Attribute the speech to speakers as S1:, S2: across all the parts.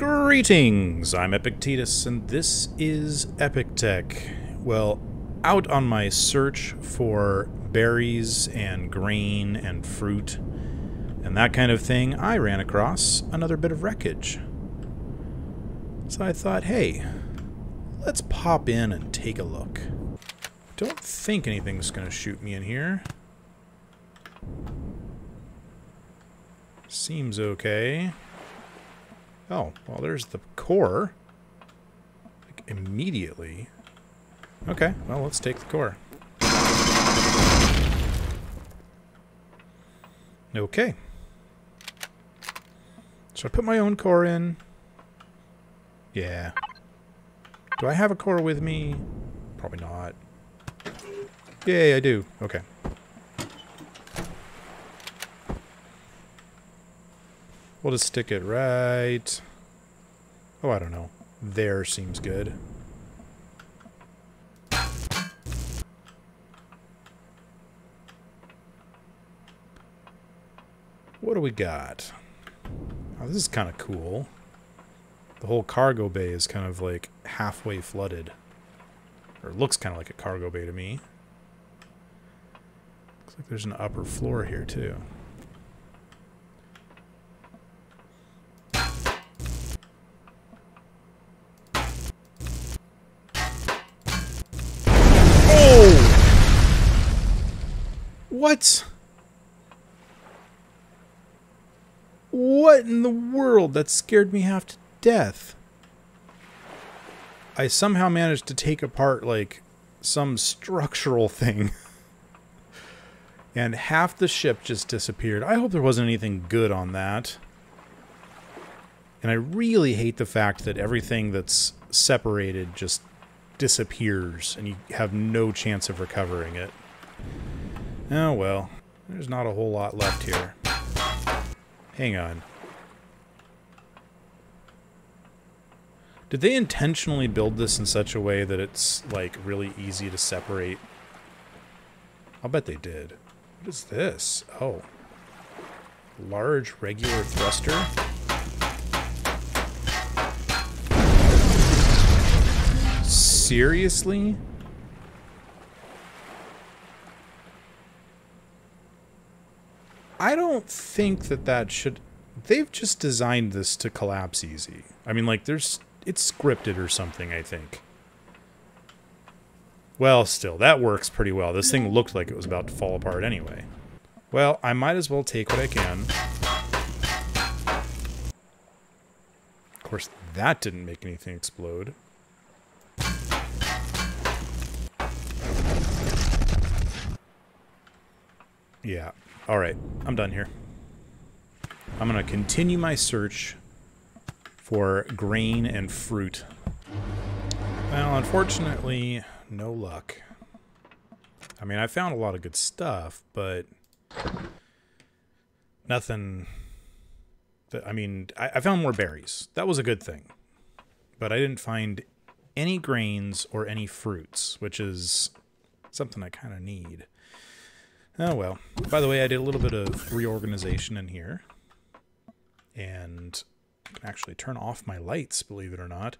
S1: Greetings, I'm Epictetus, and this is Epic Tech. Well, out on my search for berries and grain and fruit and that kind of thing, I ran across another bit of wreckage. So I thought, hey, let's pop in and take a look. Don't think anything's gonna shoot me in here. Seems okay. Oh, well, there's the core. Like, immediately. Okay, well, let's take the core. Okay. So I put my own core in. Yeah. Do I have a core with me? Probably not. Yay, I do. Okay. We'll just stick it right... Oh, I don't know. There seems good. What do we got? Oh, this is kind of cool. The whole cargo bay is kind of like halfway flooded. Or it looks kind of like a cargo bay to me. Looks like there's an upper floor here too. What? What in the world? That scared me half to death. I somehow managed to take apart, like, some structural thing. And half the ship just disappeared. I hope there wasn't anything good on that. And I really hate the fact that everything that's separated just disappears and you have no chance of recovering it. Oh well, there's not a whole lot left here. Hang on. Did they intentionally build this in such a way that it's, like, really easy to separate? I'll bet they did. What is this? Oh. Large regular thruster? Seriously? I don't think that should... They've just designed this to collapse easy. I mean, like, it's scripted or something, I think. Well, still, that works pretty well. This thing looked like it was about to fall apart anyway. Well, I might as well take what I can. Of course, that didn't make anything explode. Yeah. Alright, I'm done here. I'm going to continue my search for grain and fruit. Well, unfortunately, no luck. I mean, I found a lot of good stuff, but nothing... I mean, I found more berries. That was a good thing. But I didn't find any grains or any fruits, which is something I kind of need. Oh well. By the way, I did a little bit of reorganization in here. And I can actually turn off my lights, believe it or not.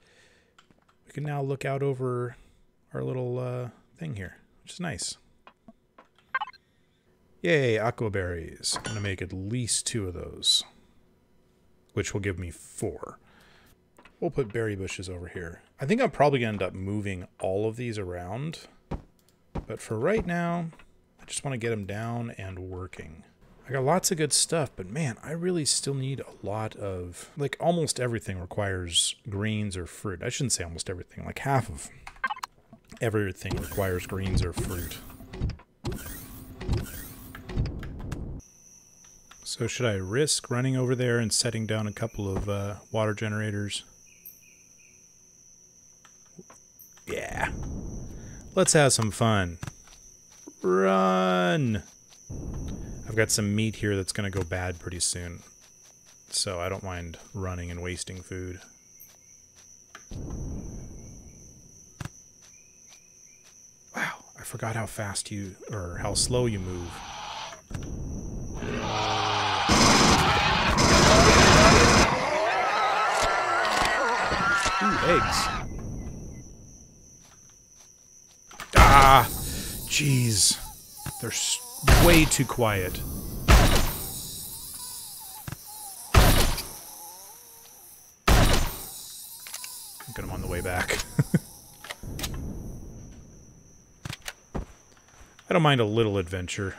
S1: We can now look out over our little thing here, which is nice. Yay, aqua berries. I'm going to make at least 2 of those, which will give me 4. We'll put berry bushes over here. I think I'm probably going to end up moving all of these around. But for right now... I just want to get them down and working. I got lots of good stuff, but man, I really still need a lot of... Like, almost everything requires greens or fruit. I shouldn't say almost everything. Like, half of everything requires greens or fruit. So should I risk running over there and setting down a couple of water generators? Yeah. Let's have some fun. Run! I've got some meat here that's going to go bad pretty soon. So I don't mind running and wasting food. Wow, I forgot how fast you... or how slow you move. eggs. Ah! Jeez. They're way too quiet. Get them on the way back. I don't mind a little adventure.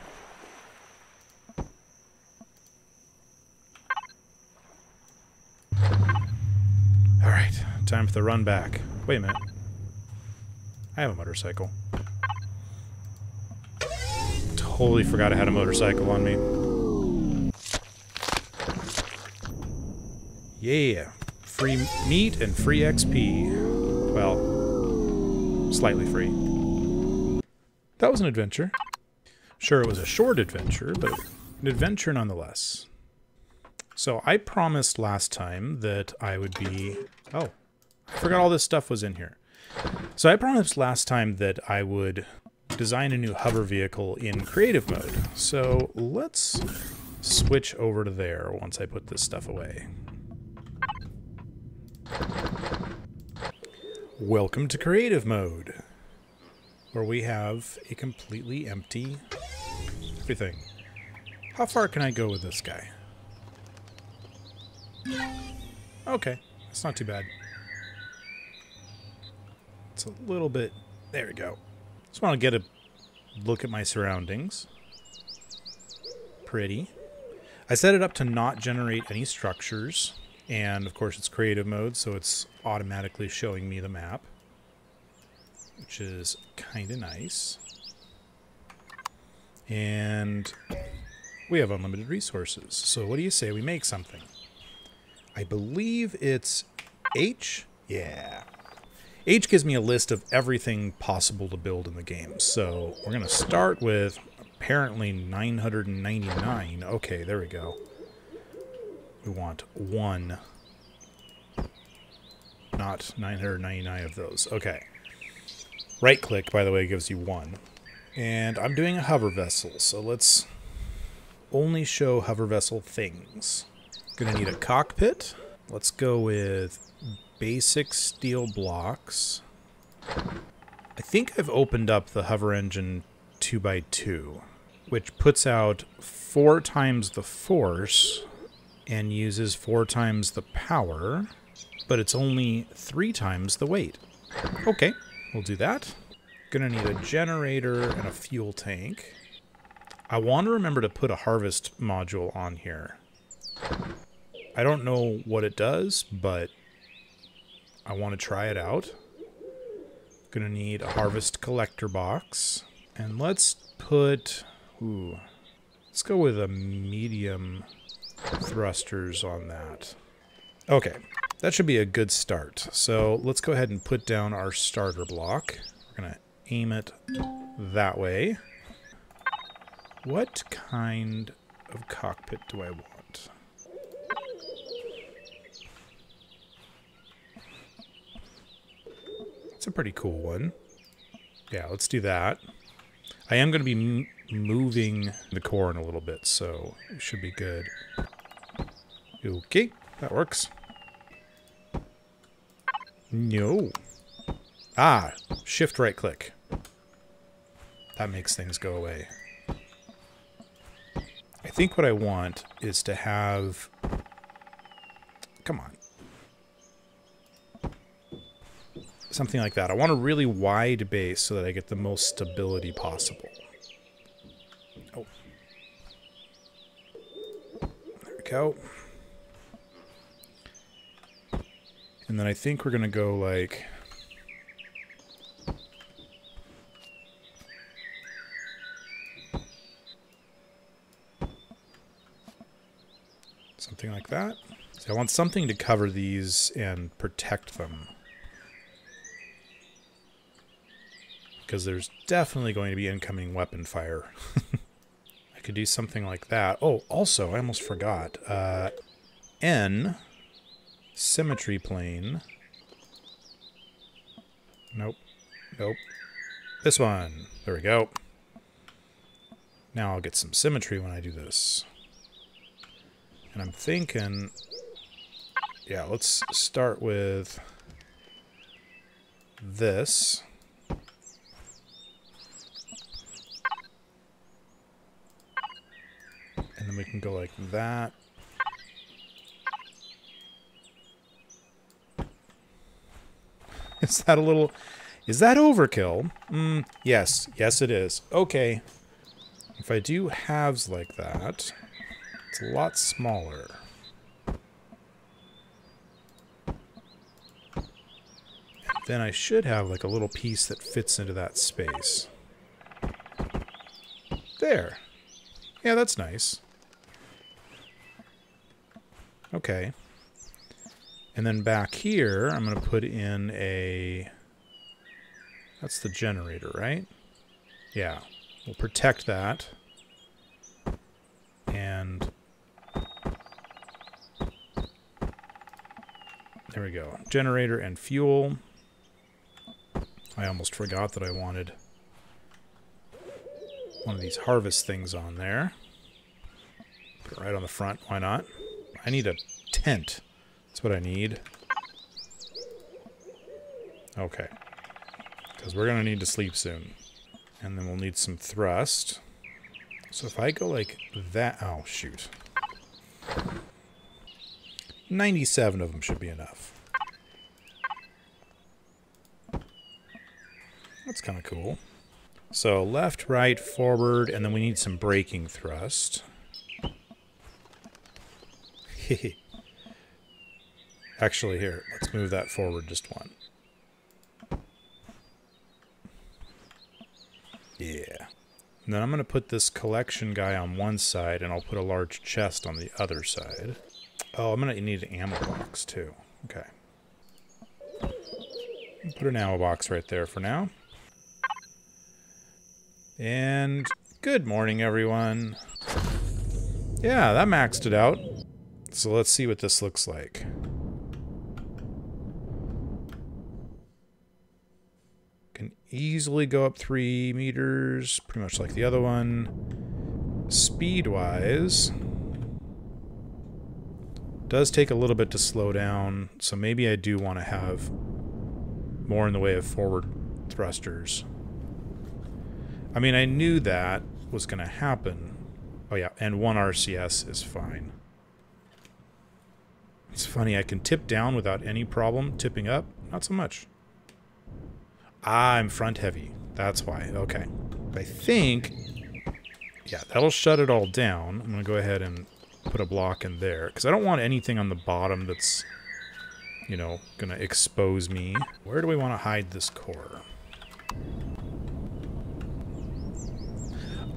S1: Alright, time for the run back. Wait a minute. I have a motorcycle. Totally forgot I had a motorcycle on me. Yeah. Free meat and free XP. Well, slightly free. That was an adventure. Sure, it was a short adventure, but an adventure nonetheless. So I promised last time that I would be... Oh, I forgot all this stuff was in here. So I promised last time that I would design a new hover vehicle in creative mode. So let's switch over to there once I put this stuff away. Welcome to creative mode, where we have a completely empty everything. How far can I go with this guy? Okay, that's not too bad. It's a little bit... There we go. Just want to get a look at my surroundings. Pretty. I set it up to not generate any structures. And, of course, it's creative mode, so it's automatically showing me the map. Which is kind of nice. And we have unlimited resources. So what do you say we make something? I believe it's H? Yeah. H gives me a list of everything possible to build in the game. So we're going to start with apparently 999. Okay, there we go. We want one. Not 999 of those. Okay. Right click, by the way, gives you one. And I'm doing a hover vessel, so let's only show hover vessel things. Gonna need a cockpit. Let's go with basic steel blocks. I think I've opened up the hover engine 2x2, which puts out 4 times the force and uses 4 times the power, but it's only 3 times the weight. Okay, we'll do that. Gonna need a generator and a fuel tank. I want to remember to put a harvest module on here. I don't know what it does, but I want to try it out. Gonna need a harvest collector box. And let's put... Ooh. Let's go with a medium thrusters on that. Okay, that should be a good start. So let's go ahead and put down our starter block. We're gonna aim it that way. What kind of cockpit do I want? It's a pretty cool one. Yeah, let's do that. I am going to be moving the corn a little bit, so it should be good. Okay, that works. No. Ah, shift right click. That makes things go away. I think what I want is to have... Come on. Something like that. I want a really wide base so that I get the most stability possible. Oh. There we go. And then I think we're going to go like... something like that. So I want something to cover these and protect them. Because there's definitely going to be incoming weapon fire. I could do something like that. Oh, also, I almost forgot. N, symmetry plane. Nope. Nope. This one. There we go. Now I'll get some symmetry when I do this. And I'm thinking... Yeah, let's start with this. And then we can go like that. Is that a little... Is that overkill? Yes. Yes, it is. Okay. If I do halves like that, it's a lot smaller. Then I should have like a little piece that fits into that space. There. Yeah, that's nice. Okay. And then back here, I'm going to put in a... That's the generator, right? Yeah. We'll protect that. And... There we go. Generator and fuel. I almost forgot that I wanted one of these harvest things on there. Put it right on the front. Why not? I need a tent. That's what I need. Okay. Because we're going to need to sleep soon. And then we'll need some thrust. So if I go like that... Oh, shoot. 97 of them should be enough. That's kind of cool. So left, right, forward, and then we need some braking thrust. Actually, here, let's move that forward just one. Yeah. And then I'm going to put this collection guy on one side, and I'll put a large chest on the other side. Oh, I'm going to need an ammo box, too. Okay. Put an ammo box right there for now. And good morning, everyone. Yeah, that maxed it out. So let's see what this looks like. Can easily go up 3 meters, pretty much like the other one. Speed-wise, does take a little bit to slow down, so maybe I do want to have more in the way of forward thrusters. I mean, I knew that was going to happen. Oh yeah, and 1 RCS is fine. It's funny, I can tip down without any problem. Tipping up, not so much. Ah, I'm front heavy. That's why. Okay. I think... Yeah, that'll shut it all down. I'm going to go ahead and put a block in there. Because I don't want anything on the bottom that's, you know, going to expose me. Where do we want to hide this core?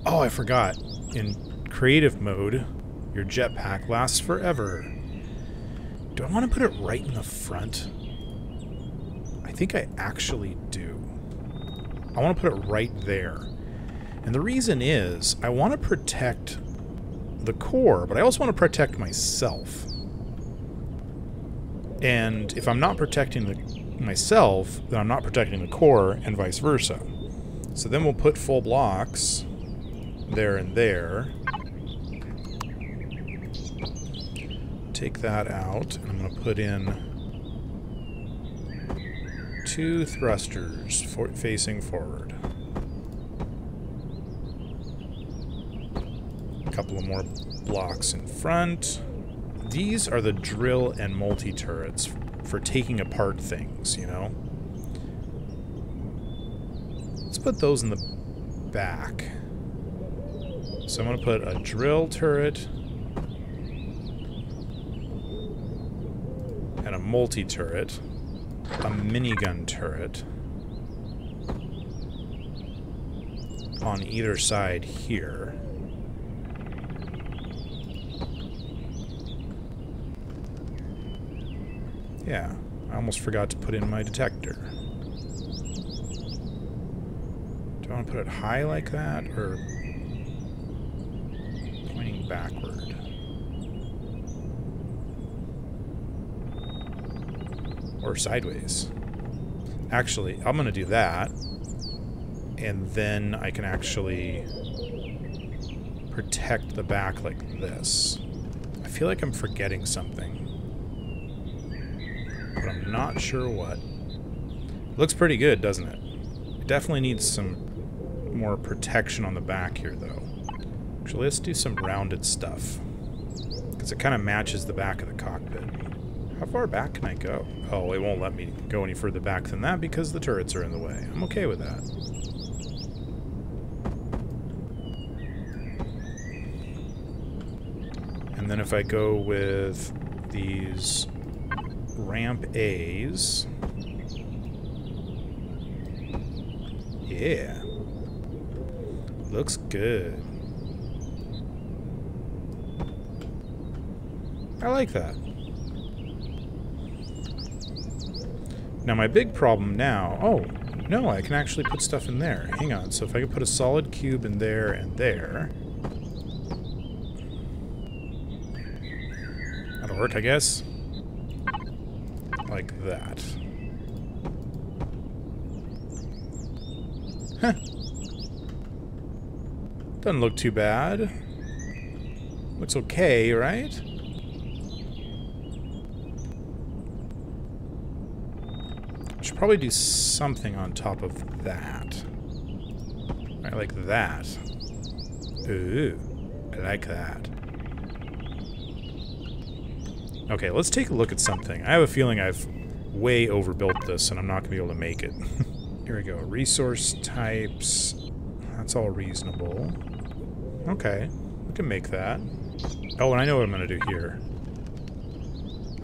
S1: Oh, I forgot. In creative mode, your jetpack lasts forever. Do I want to put it right in the front? I think I actually do. I want to put it right there. And the reason is, I want to protect the core, but I also want to protect myself. And if I'm not protecting myself, then I'm not protecting the core, and vice versa. So then we'll put full blocks there and there. Take that out, and I'm going to put in 2 thrusters facing forward. A couple of more blocks in front. These are the drill and multi-turrets for taking apart things, you know? Let's put those in the back. So I'm going to put a drill turret and a multi-turret, a minigun turret on either side here. Yeah, I almost forgot to put in my detector. Do I want to put it high like that, or pointing backward? Or sideways? Actually, I'm going to do that, and then I can actually protect the back like this. I feel like I'm forgetting something, but I'm not sure what. Looks pretty good, doesn't it? It definitely needs some more protection on the back here, though. Actually, let's do some rounded stuff. Because it kind of matches the back of the cockpit. How far back can I go? Oh, it won't let me go any further back than that because the turrets are in the way. I'm okay with that. And then if I go with these ramp A's... Yeah. Looks good. I like that. Now my big problem now... Oh, no, I can actually put stuff in there. Hang on. So if I could put a solid cube in there and there... That'll work, I guess. Like that. Huh. Doesn't look too bad. Looks okay, right? Should probably do something on top of that. Right, like that. Ooh, I like that. Okay, let's take a look at something. I have a feeling I've way overbuilt this and I'm not going to be able to make it. Here we go. Resource types. That's all reasonable. Okay, we can make that. Oh, and I know what I'm going to do here.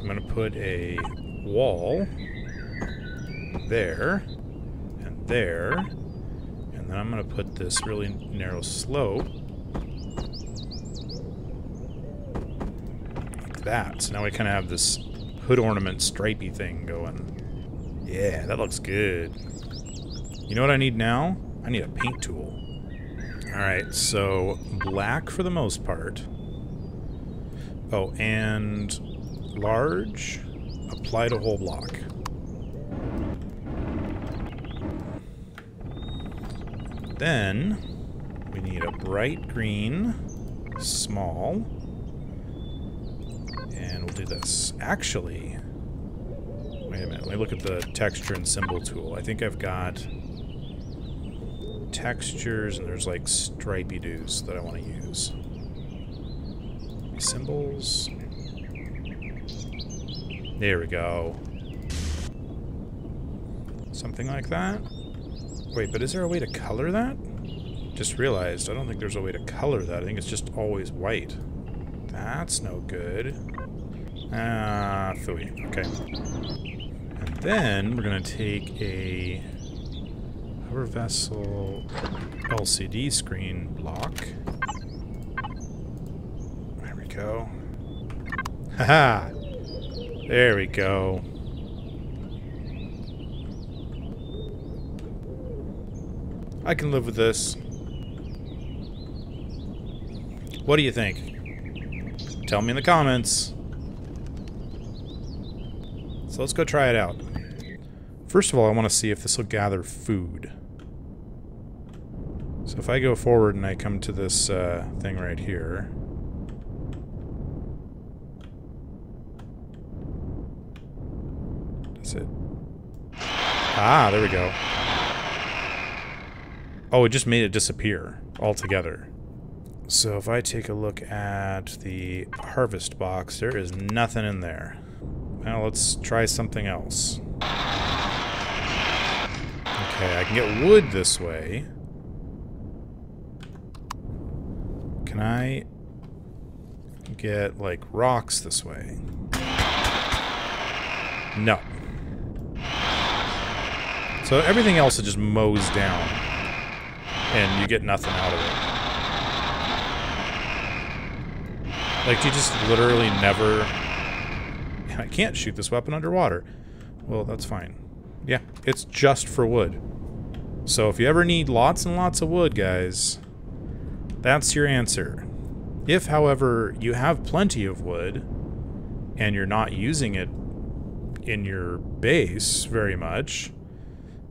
S1: I'm going to put a wall there and there. And then I'm going to put this really narrow slope. Like that. So now we kind of have this hood ornament stripey thing going. Yeah, that looks good. You know what I need now? I need a paint tool. Alright, so black for the most part. Oh, and large, apply to whole block. Then we need a bright green, small, and we'll do this. Actually, wait a minute, let me look at the texture and symbol tool. I think I've got textures, and there's like stripey doos that I want to use. Symbols. There we go. Something like that. Wait, but is there a way to color that? Just realized, I don't think there's a way to color that. I think it's just always white. That's no good. Ah, phooey. Okay. And then we're going to take a hover vessel LCD screen block. There we go. Haha! There we go. I can live with this. What do you think? Tell me in the comments. So let's go try it out. First of all, I want to see if this will gather food. So if I go forward and I come to this thing right here. That's it. Ah, there we go. Oh, it just made it disappear altogether. So if I take a look at the harvest box, there is nothing in there. Now let's try something else. Okay, I can get wood this way. Can I get, like, rocks this way? No. So everything else it just mows down. And you get nothing out of it. Like, you just literally never... I can't shoot this weapon underwater. Well, that's fine. Yeah, it's just for wood. So if you ever need lots and lots of wood, guys, that's your answer. If, however, you have plenty of wood, and you're not using it in your base very much,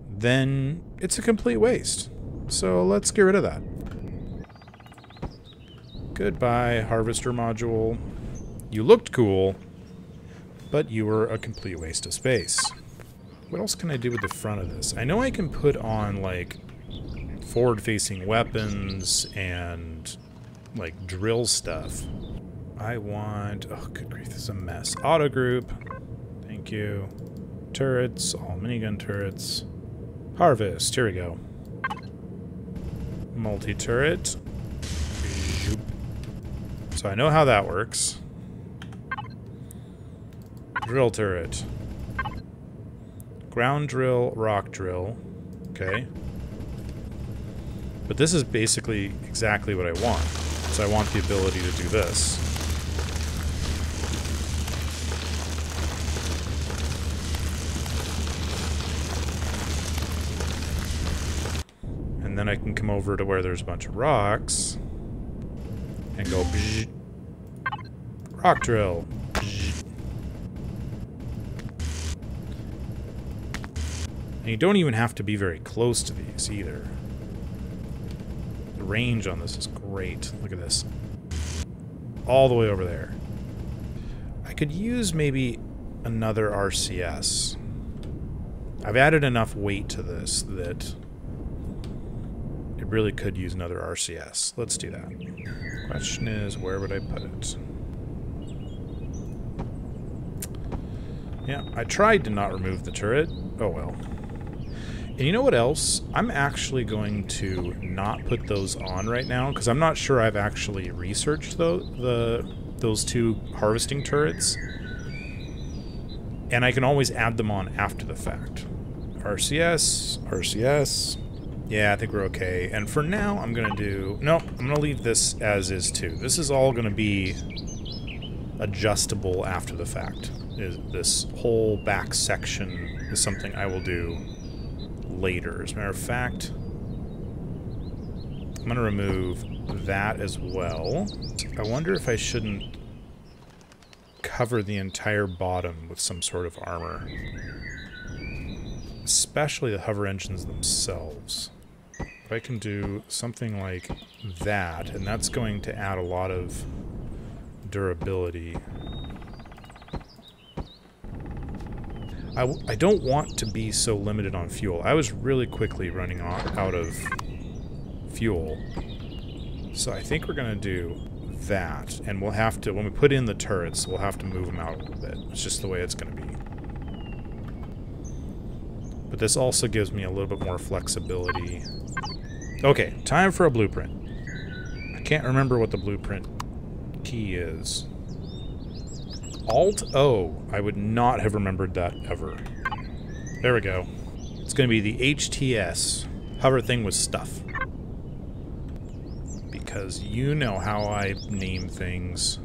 S1: then it's a complete waste. So let's get rid of that. Goodbye, harvester module. You looked cool, but you were a complete waste of space. What else can I do with the front of this? I know I can put on, like, forward-facing weapons and, like, drill stuff. I want... Oh, good grief, this is a mess. Auto group. Thank you. Turrets, all minigun turrets. Harvest, here we go. Multi-turret. So I know how that works. Drill turret. Ground drill, rock drill. Okay. But this is basically exactly what I want. So I want the ability to do this. And then I can come over to where there's a bunch of rocks and go bzz, rock drill. Bzz. And you don't even have to be very close to these either. The range on this is great. Look at this. All the way over there. I could use maybe another RCS. I've added enough weight to this that it really could use another RCS. Let's do that. Question is, where would I put it? Yeah, I tried to not remove the turret. Oh well. And you know what else? I'm actually going to not put those on right now, because I'm not sure I've actually researched those two harvesting turrets. And I can always add them on after the fact. RCS, RCS. Yeah, I think we're okay. And for now, I'm going to do... Nope, I'm going to leave this as is too. This is all going to be adjustable after the fact. This whole back section is something I will do later. As a matter of fact, I'm going to remove that as well. I wonder if I shouldn't cover the entire bottom with some sort of armor. Especially the hover engines themselves. But I can do something like that, and that's going to add a lot of durability. I don't want to be so limited on fuel. I was really quickly running out of fuel. So I think we're going to do that. And we'll have to, when we put in the turrets, we'll have to move them out a little bit. It's just the way it's going to be. But this also gives me a little bit more flexibility. Okay, time for a blueprint. I can't remember what the blueprint key is. Alt-O. I would not have remembered that ever. There we go. It's going to be the HTS. Hover thing with stuff. Because you know how I name things.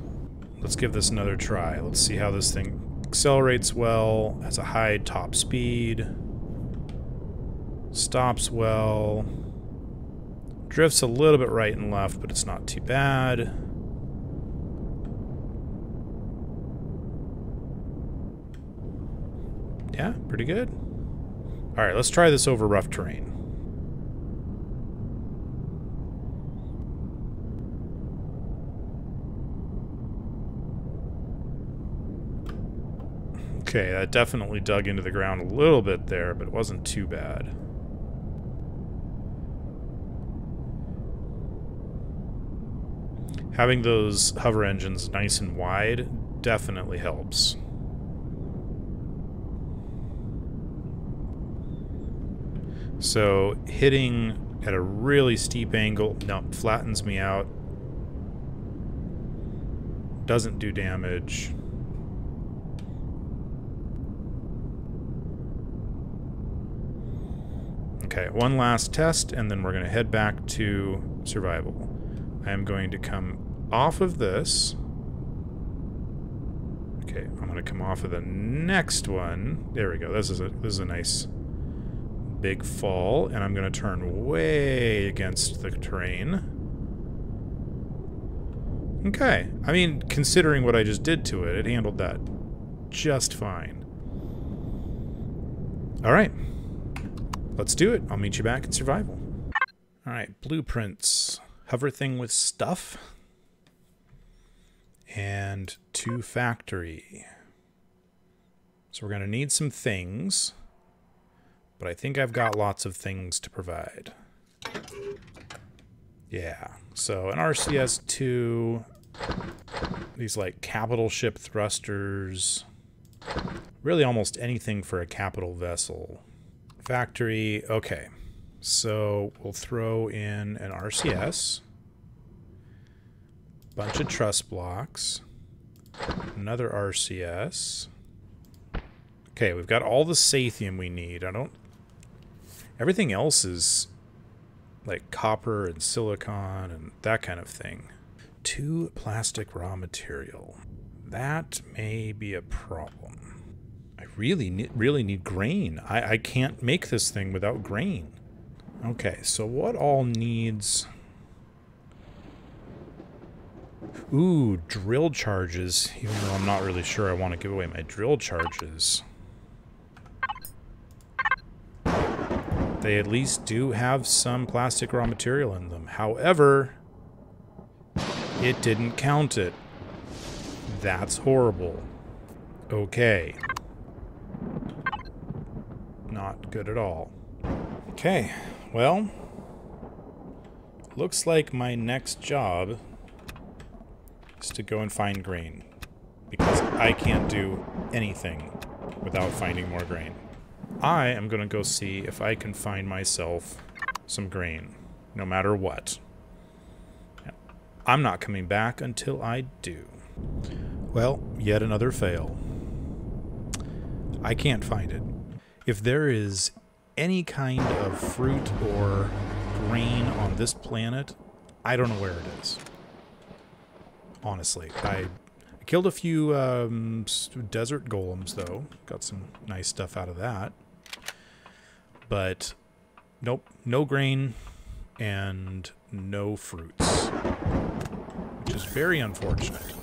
S1: Let's give this another try. Let's see how this thing accelerates well, has a high top speed, stops well, drifts a little bit right and left, but it's not too bad. Yeah, pretty good. Alright, let's try this over rough terrain. Okay, that definitely dug into the ground a little bit there, but it wasn't too bad. Having those hover engines nice and wide definitely helps. So hitting at a really steep angle, no, flattens me out. Doesn't do damage. Okay, one last test, and then we're going to head back to survival. I am going to come off of this. Okay, I'm going to come off of the next one. There we go. This is a nice big fall, and I'm going to turn way against the terrain. Okay, I mean, considering what I just did to it, it handled that just fine. Alright, let's do it. I'll meet you back in survival. Alright, blueprints. Hover thing with stuff. And to factory. So we're going to need some things. But I think I've got lots of things to provide. Yeah, so an RCS-2, these like capital ship thrusters, really almost anything for a capital vessel. Factory, okay. So we'll throw in an RCS, bunch of truss blocks, another RCS. Okay, we've got all the Sathium we need. Everything else is like copper and silicon and that kind of thing. 2 plastic raw material. That may be a problem. I really need grain. I can't make this thing without grain. Okay, so what all needs... Ooh, drill charges, even though I'm not really sure I want to give away my drill charges. They at least do have some plastic raw material in them. However, it didn't count it. That's horrible. Okay. Not good at all. Okay, well, looks like my next job is to go and find grain, because I can't do anything without finding more grain. I am going to go see if I can find myself some grain, no matter what. I'm not coming back until I do. Well, yet another fail. I can't find it. If there is any kind of fruit or grain on this planet, I don't know where it is. Honestly, I killed a few desert golems, though. Got some nice stuff out of that. But, nope, no grain and no fruits, which is very unfortunate.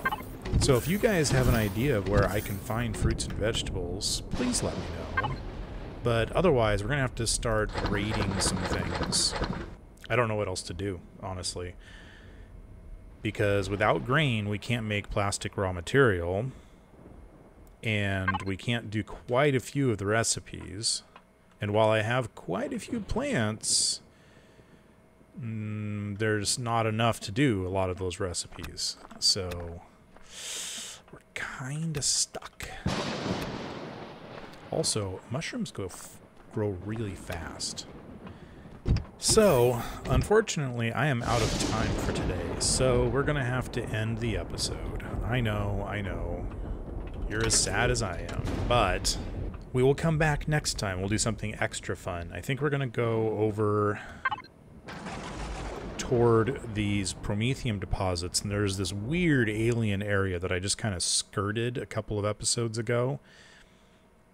S1: So if you guys have an idea of where I can find fruits and vegetables, please let me know. But otherwise, we're going to have to start raiding some things. I don't know what else to do, honestly. Because without grain, we can't make plastic raw material. And we can't do quite a few of the recipes. And while I have quite a few plants, there's not enough to do a lot of those recipes. So we're kind of stuck. Also, mushrooms grow really fast. So, unfortunately, I am out of time for today, so we're going to have to end the episode. I know. You're as sad as I am, but we will come back next time. We'll do something extra fun. I think we're going to go over toward these Promethium deposits, and there's this weird alien area that I just kind of skirted a couple of episodes ago.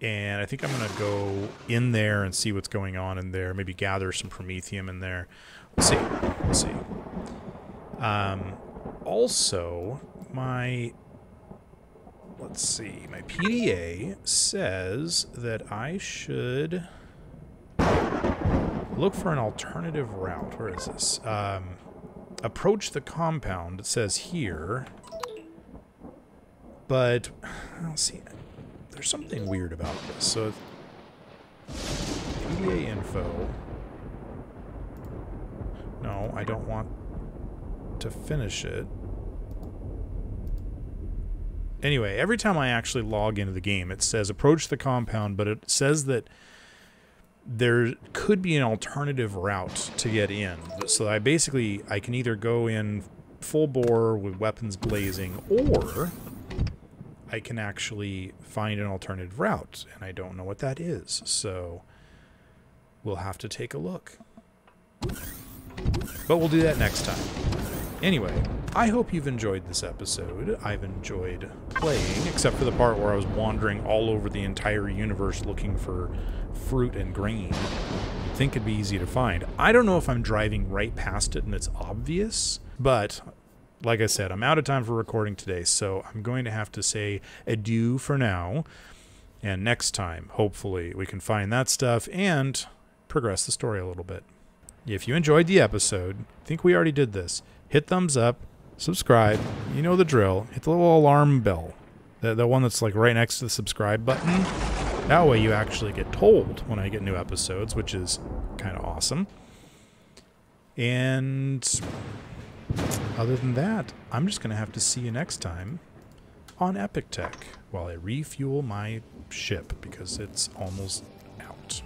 S1: And I think I'm going to go in there and see what's going on in there. Maybe gather some Promethium in there. We'll see. Also, my PDA says that I should look for an alternative route. Where is this? Approach the compound, it says here. But, let's see. There's something weird about this. So, PDA info. No, I don't want to finish it. Anyway, every time I actually log into the game, it says approach the compound, but it says that there could be an alternative route to get in. So I can either go in full bore with weapons blazing, or I can actually find an alternative route, and I don't know what that is, so we'll have to take a look. But we'll do that next time. Anyway, I hope you've enjoyed this episode. I've enjoyed playing, except for the part where I was wandering all over the entire universe looking for fruit and grain. You'd think it'd be easy to find. I don't know if I'm driving right past it and it's obvious, but like I said, I'm out of time for recording today, so I'm going to have to say adieu for now. And next time, hopefully, we can find that stuff and progress the story a little bit. If you enjoyed the episode, I think we already did this, hit thumbs up, subscribe, you know the drill, hit the little alarm bell, the one that's like right next to the subscribe button. That way you actually get told when I get new episodes, which is kind of awesome. And other than that, I'm just going to have to see you next time on Epic Tech while I refuel my ship because it's almost out.